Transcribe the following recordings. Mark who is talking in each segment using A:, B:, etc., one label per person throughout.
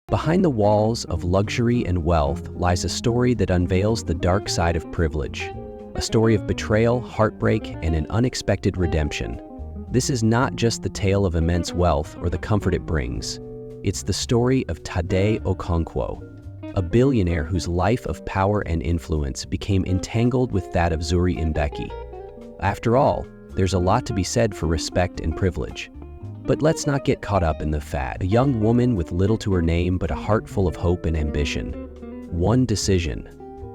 A: Behind the walls of luxury and wealth lies a story that unveils the dark side of privilege, a story of betrayal, heartbreak, and an unexpected redemption. This is not just the tale of immense wealth or the comfort it brings. It's the story of Tade Okonkwo, a billionaire whose life of power and influence became entangled with that of Zuri Mbeki. After all, there's a lot to be said for respect and privilege. But let's not get caught up in the fad. A young woman with little to her name but a heart full of hope and ambition. One decision,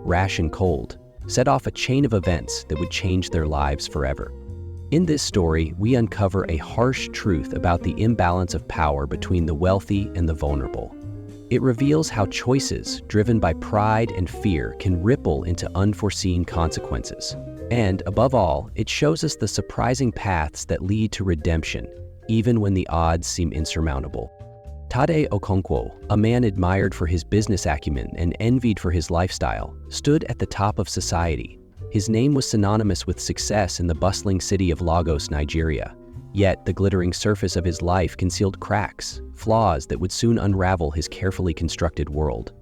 A: rash and cold, set off a chain of events that would change their lives forever. In this story, we uncover a harsh truth about the imbalance of power between the wealthy and the vulnerable. It reveals how choices driven by pride and fear can ripple into unforeseen consequences. And, above all, it shows us the surprising paths that lead to redemption, even when the odds seem insurmountable. Tade Okonkwo, a man admired for his business acumen and envied for his lifestyle, stood at the top of society. His name was synonymous with success in the bustling city of Lagos, Nigeria. Yet the glittering surface of his life concealed cracks, flaws that would soon unravel his carefully constructed world.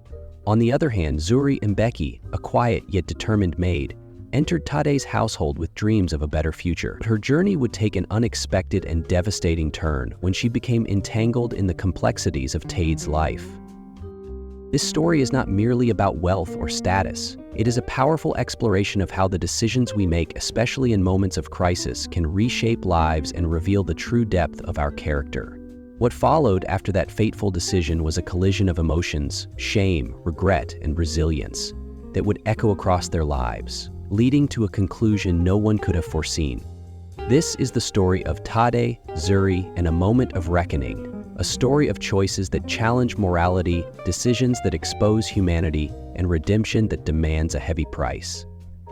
A: On the other hand, Zuri Mbeki, a quiet yet determined maid, entered Tade's household with dreams of a better future. But her journey would take an unexpected and devastating turn when she became entangled in the complexities of Tade's life. This story is not merely about wealth or status. It is a powerful exploration of how the decisions we make, especially in moments of crisis, can reshape lives and reveal the true depth of our character. What followed after that fateful decision was a collision of emotions, shame, regret, and resilience that would echo across their lives, leading to a conclusion no one could have foreseen. This is the story of Tade, Zuri, and a moment of reckoning, a story of choices that challenge morality, decisions that expose humanity, and redemption that demands a heavy price.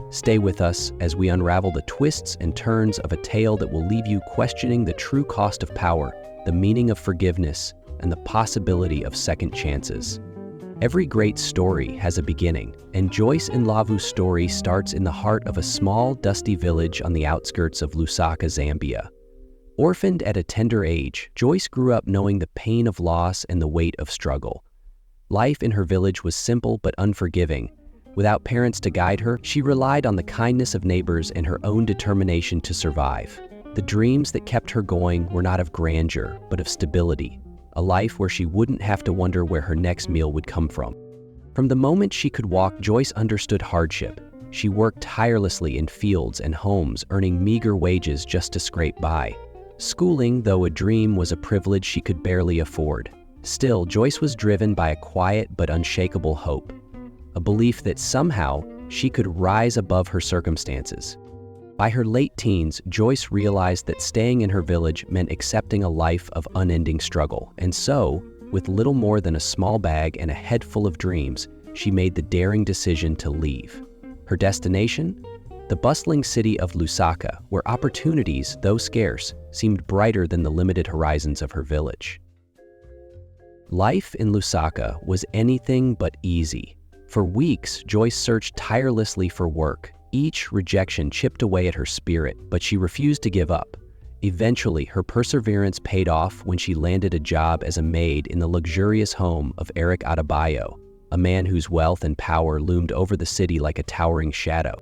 A: Stay with us as we unravel the twists and turns of a tale that will leave you questioning the true cost of power, the meaning of forgiveness, and the possibility of second chances. Every great story has a beginning, and Joyce Nlavu's story starts in the heart of a small, dusty village on the outskirts of Lusaka, Zambia. Orphaned at a tender age, Joyce grew up knowing the pain of loss and the weight of struggle. Life in her village was simple but unforgiving. Without parents to guide her, she relied on the kindness of neighbors and her own determination to survive. The dreams that kept her going were not of grandeur, but of stability. A life where she wouldn't have to wonder where her next meal would come from. From the moment she could walk, Joyce understood hardship. She worked tirelessly in fields and homes, earning meager wages just to scrape by. Schooling, though a dream, was a privilege she could barely afford. Still, Joyce was driven by a quiet but unshakable hope, a belief that somehow she could rise above her circumstances. By her late teens, Joyce realized that staying in her village meant accepting a life of unending struggle, and so, with little more than a small bag and a head full of dreams, she made the daring decision to leave. Her destination? The bustling city of Lusaka, where opportunities, though scarce, seemed brighter than the limited horizons of her village. Life in Lusaka was anything but easy. For weeks, Joyce searched tirelessly for work. Each rejection chipped away at her spirit, but she refused to give up. Eventually, her perseverance paid off when she landed a job as a maid in the luxurious home of Eric Adebayo, a man whose wealth and power loomed over the city like a towering shadow.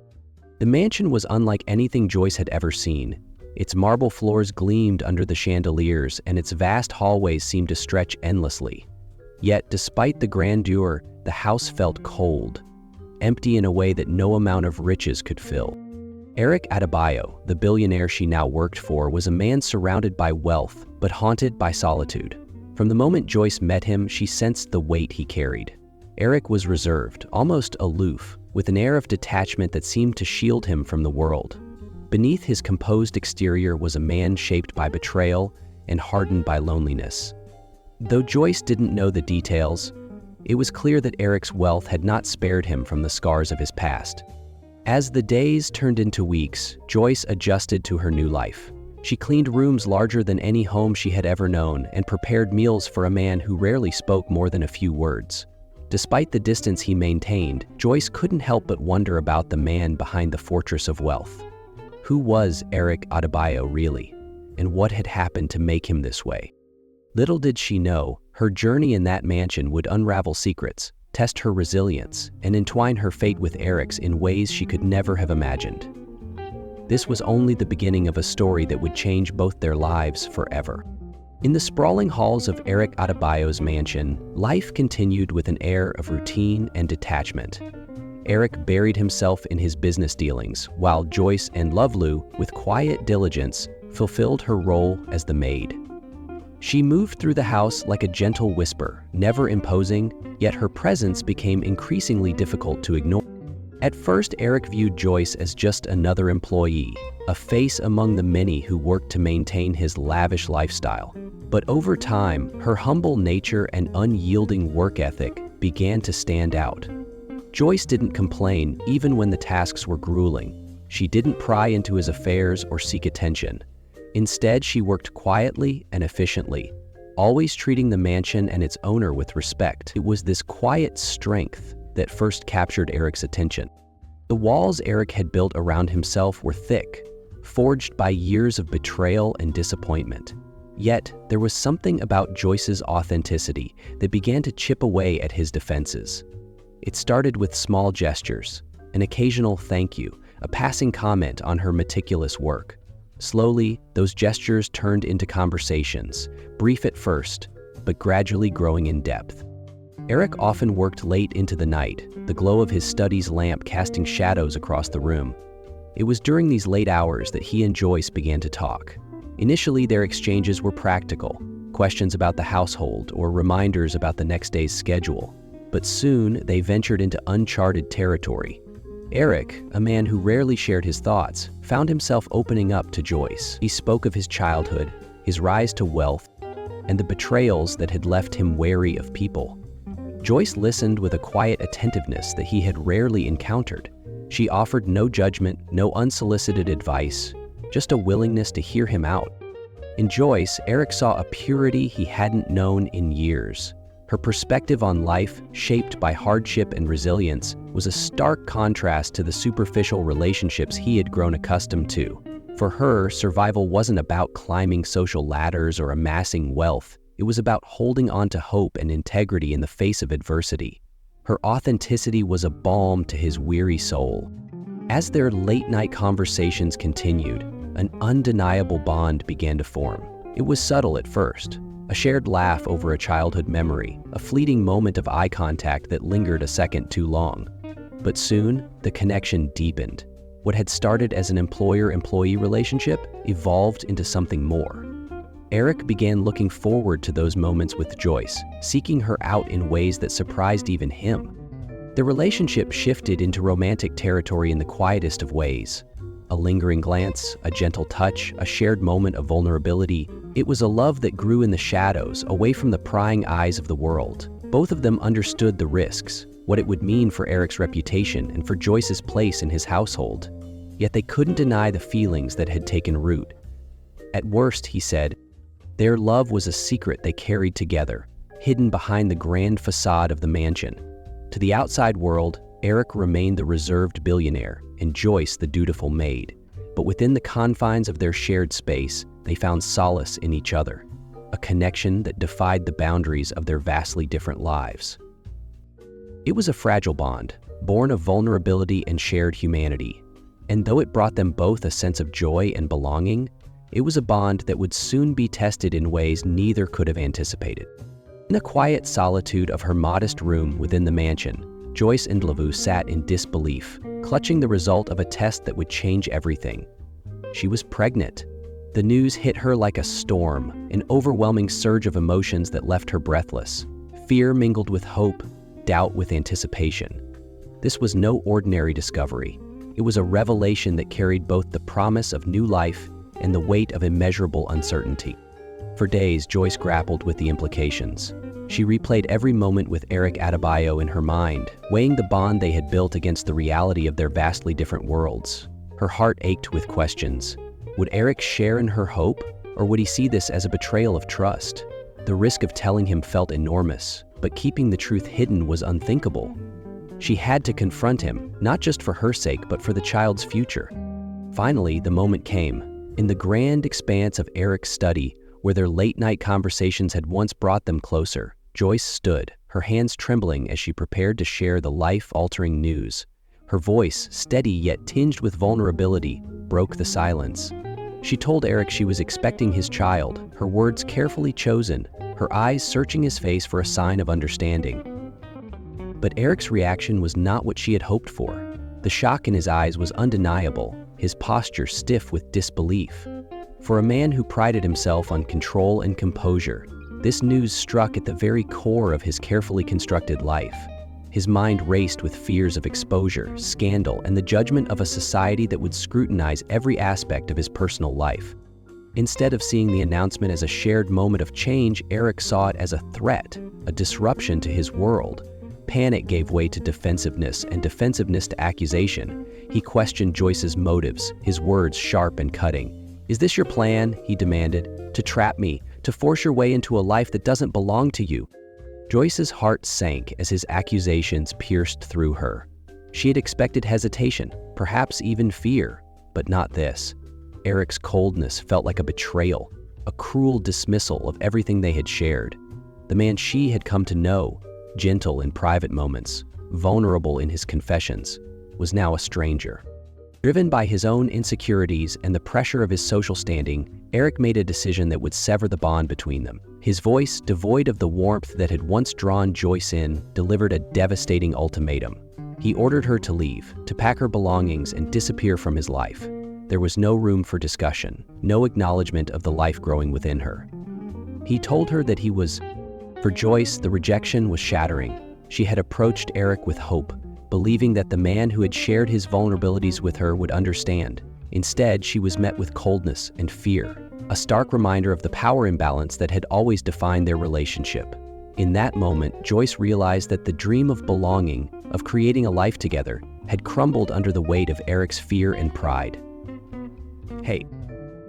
A: The mansion was unlike anything Joyce had ever seen. Its marble floors gleamed under the chandeliers, and its vast hallways seemed to stretch endlessly. Yet, despite the grandeur, the house felt cold, empty in a way that no amount of riches could fill. Eric Adebayo, the billionaire she now worked for, was a man surrounded by wealth, but haunted by solitude. From the moment Joyce met him, she sensed the weight he carried. Eric was reserved, almost aloof, with an air of detachment that seemed to shield him from the world. Beneath his composed exterior was a man shaped by betrayal and hardened by loneliness. Though Joyce didn't know the details, it was clear that Eric's wealth had not spared him from the scars of his past. As the days turned into weeks, Joyce adjusted to her new life. She cleaned rooms larger than any home she had ever known and prepared meals for a man who rarely spoke more than a few words. Despite the distance he maintained, Joyce couldn't help but wonder about the man behind the fortress of wealth. Who was Eric Adebayo really, and what had happened to make him this way? Little did she know, Her journey in that mansion would unravel secrets, test her resilience, and entwine her fate with Eric's in ways she could never have imagined. This was only the beginning of a story that would change both their lives forever. In the sprawling halls of Eric Adebayo's mansion, life continued with an air of routine and detachment. Eric buried himself in his business dealings, while Joyce and Lovelu, with quiet diligence, fulfilled her role as the maid. She moved through the house like a gentle whisper, never imposing, yet her presence became increasingly difficult to ignore. At first, Eric viewed Joyce as just another employee, a face among the many who worked to maintain his lavish lifestyle. But over time, her humble nature and unyielding work ethic began to stand out. Joyce didn't complain even when the tasks were grueling. She didn't pry into his affairs or seek attention. Instead, she worked quietly and efficiently, always treating the mansion and its owner with respect. It was this quiet strength that first captured Eric's attention. The walls Eric had built around himself were thick, forged by years of betrayal and disappointment. Yet, there was something about Joyce's authenticity that began to chip away at his defenses. It started with small gestures, an occasional thank you, a passing comment on her meticulous work. Slowly, those gestures turned into conversations, brief at first, but gradually growing in depth. Eric often worked late into the night, the glow of his study's lamp casting shadows across the room. It was during these late hours that he and Joyce began to talk. Initially, their exchanges were practical, questions about the household or reminders about the next day's schedule. But soon, they ventured into uncharted territory. Eric, a man who rarely shared his thoughts, found himself opening up to Joyce. He spoke of his childhood, his rise to wealth, and the betrayals that had left him wary of people. Joyce listened with a quiet attentiveness that he had rarely encountered. She offered no judgment, no unsolicited advice, just a willingness to hear him out. In Joyce, Eric saw a purity he hadn't known in years. Her perspective on life, shaped by hardship and resilience, was a stark contrast to the superficial relationships he had grown accustomed to. For her, survival wasn't about climbing social ladders or amassing wealth. It was about holding on to hope and integrity in the face of adversity. Her authenticity was a balm to his weary soul. As their late-night conversations continued, an undeniable bond began to form. It was subtle at first. A shared laugh over a childhood memory, a fleeting moment of eye contact that lingered a second too long. But soon, the connection deepened. What had started as an employer-employee relationship evolved into something more. Eric began looking forward to those moments with Joyce, seeking her out in ways that surprised even him. The relationship shifted into romantic territory in the quietest of ways. A lingering glance, a gentle touch, a shared moment of vulnerability. It was a love that grew in the shadows, away from the prying eyes of the world. Both of them understood the risks, what it would mean for Eric's reputation and for Joyce's place in his household. Yet they couldn't deny the feelings that had taken root. At worst, he said, their love was a secret they carried together, hidden behind the grand facade of the mansion. To the outside world, Eric remained the reserved billionaire and Joyce the dutiful maid. But within the confines of their shared space, they found solace in each other, a connection that defied the boundaries of their vastly different lives. It was a fragile bond, born of vulnerability and shared humanity. And though it brought them both a sense of joy and belonging, it was a bond that would soon be tested in ways neither could have anticipated. In the quiet solitude of her modest room within the mansion, Joyce and Lovelu sat in disbelief, clutching the result of a test that would change everything. She was pregnant. The news hit her like a storm, an overwhelming surge of emotions that left her breathless. Fear mingled with hope, doubt with anticipation. This was no ordinary discovery. It was a revelation that carried both the promise of new life and the weight of immeasurable uncertainty. For days, Joyce grappled with the implications. She replayed every moment with Eric Adebayo in her mind, weighing the bond they had built against the reality of their vastly different worlds. Her heart ached with questions. Would Eric share in her hope, or would he see this as a betrayal of trust? The risk of telling him felt enormous, but keeping the truth hidden was unthinkable. She had to confront him, not just for her sake, but for the child's future. Finally, the moment came. In the grand expanse of Eric's study, where their late-night conversations had once brought them closer, Joyce stood, her hands trembling as she prepared to share the life-altering news. Her voice, steady yet tinged with vulnerability, broke the silence. She told Eric she was expecting his child, her words carefully chosen, her eyes searching his face for a sign of understanding. But Eric's reaction was not what she had hoped for. The shock in his eyes was undeniable, his posture stiff with disbelief. For a man who prided himself on control and composure, this news struck at the very core of his carefully constructed life. His mind raced with fears of exposure, scandal, and the judgment of a society that would scrutinize every aspect of his personal life. Instead of seeing the announcement as a shared moment of change, Eric saw it as a threat, a disruption to his world. Panic gave way to defensiveness, and defensiveness to accusation. He questioned Joyce's motives, his words sharp and cutting. "Is this your plan?" he demanded. "To trap me, to force your way into a life that doesn't belong to you?" Joyce's heart sank as his accusations pierced through her. She had expected hesitation, perhaps even fear, but not this. Eric's coldness felt like a betrayal, a cruel dismissal of everything they had shared. The man she had come to know, gentle in private moments, vulnerable in his confessions, was now a stranger. Driven by his own insecurities and the pressure of his social standing, Eric made a decision that would sever the bond between them. His voice, devoid of the warmth that had once drawn Joyce in, delivered a devastating ultimatum. He ordered her to leave, to pack her belongings and disappear from his life. There was no room for discussion, no acknowledgement of the life growing within her. He told her that he was... For Joyce, the rejection was shattering. She had approached Eric with hope, believing that the man who had shared his vulnerabilities with her would understand. Instead, she was met with coldness and fear, a stark reminder of the power imbalance that had always defined their relationship. In that moment, Joyce realized that the dream of belonging, of creating a life together, had crumbled under the weight of Eric's fear and pride. Hey.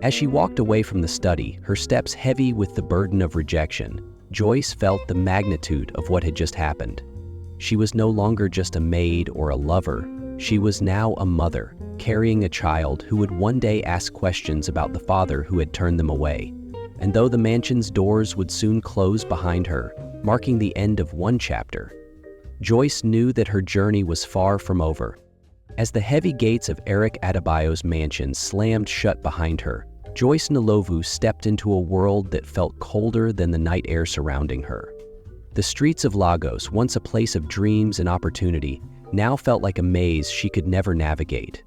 A: As she walked away from the study, her steps heavy with the burden of rejection, Joyce felt the magnitude of what had just happened. She was no longer just a maid or a lover. She was now a mother, carrying a child who would one day ask questions about the father who had turned them away. And though the mansion's doors would soon close behind her, marking the end of one chapter, Joyce knew that her journey was far from over. As the heavy gates of Eric Adebayo's mansion slammed shut behind her, Joyce Nolovu stepped into a world that felt colder than the night air surrounding her. The streets of Lagos, once a place of dreams and opportunity, now felt like a maze she could never navigate.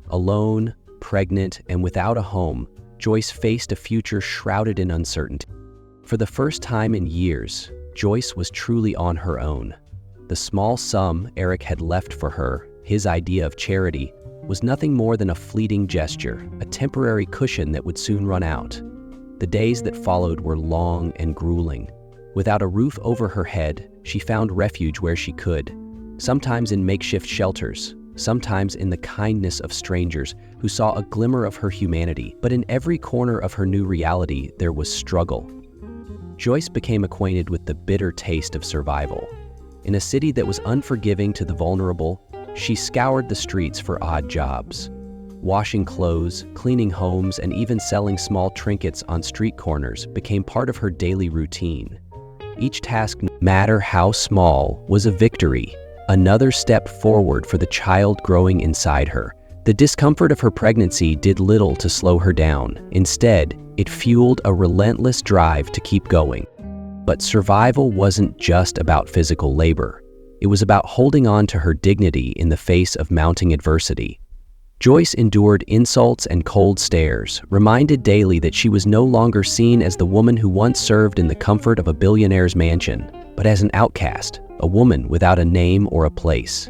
A: Alone, pregnant, and without a home, Joyce faced a future shrouded in uncertainty. For the first time in years, Joyce was truly on her own. The small sum Eric had left for her, his idea of charity, was nothing more than a fleeting gesture, a temporary cushion that would soon run out. The days that followed were long and grueling. Without a roof over her head, she found refuge where she could, sometimes in makeshift shelters, sometimes in the kindness of strangers who saw a glimmer of her humanity. But in every corner of her new reality, there was struggle. Joyce became acquainted with the bitter taste of survival. In a city that was unforgiving to the vulnerable, she scoured the streets for odd jobs. Washing clothes, cleaning homes, and even selling small trinkets on street corners became part of her daily routine. Each task, no matter how small, was a victory, another step forward for the child growing inside her. The discomfort of her pregnancy did little to slow her down. Instead, it fueled a relentless drive to keep going. But survival wasn't just about physical labor. It was about holding on to her dignity in the face of mounting adversity. Joyce endured insults and cold stares, reminded daily that she was no longer seen as the woman who once served in the comfort of a billionaire's mansion, but as an outcast, a woman without a name or a place.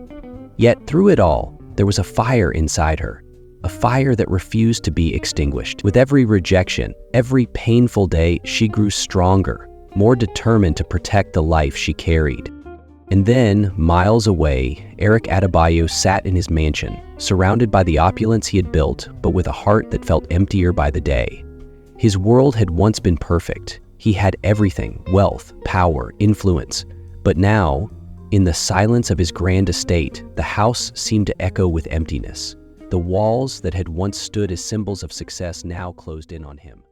A: Yet through it all, there was a fire inside her, a fire that refused to be extinguished. With every rejection, every painful day, she grew stronger, more determined to protect the life she carried. And then, miles away, Eric Adebayo sat in his mansion, surrounded by the opulence he had built, but with a heart that felt emptier by the day. His world had once been perfect. He had everything: wealth, power, influence. But now, in the silence of his grand estate, the house seemed to echo with emptiness. The walls that had once stood as symbols of success now closed in on him.